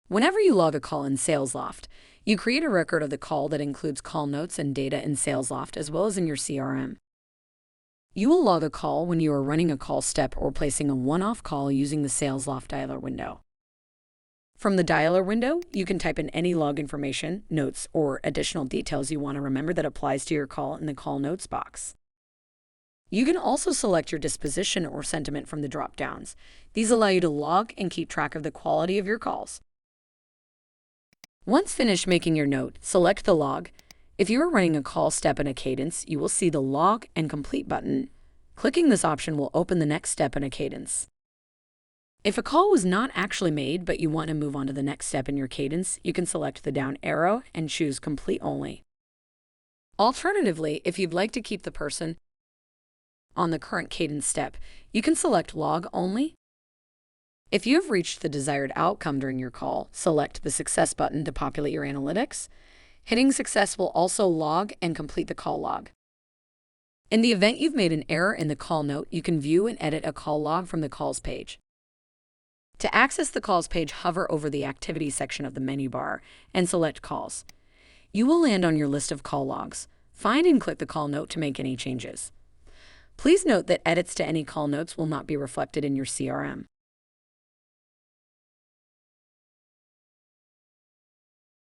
Whenever you log a call in Salesloft, you create a record of the call that includes call notes and data in Salesloft as well as in your CRM. You will log a call when you are running a call step or placing a one-off call using the Salesloft Dialer window. From the Dialer window, you can type in any log information, notes, or additional details you want to remember that applies to your call in the Call Notes box. You can also select your disposition or sentiment from the drop-downs. These allow you to log and keep track of the quality of your calls. Once finished making your note, select the log. If you are running a call step in a Cadence, you will see the Log and Complete button. Clicking this option will open the next step in a Cadence. If a call was not actually made but you want to move on to the next step in your Cadence, you can select the down arrow and choose Complete Only. Alternatively, if you'd like to keep the person on the current Cadence step, you can select Log Only. If you have reached the desired outcome during your call, select the Success button to populate your analytics. Hitting Success will also log and complete the call log. In the event you've made an error in the call note, you can view and edit a call log from the Calls page. To access the Calls page, hover over the Activities section of the menu bar and select Calls. You will land on your list of call logs. Find and click the call note to make any changes. Please note that edits to any call notes will not be reflected in your CRM.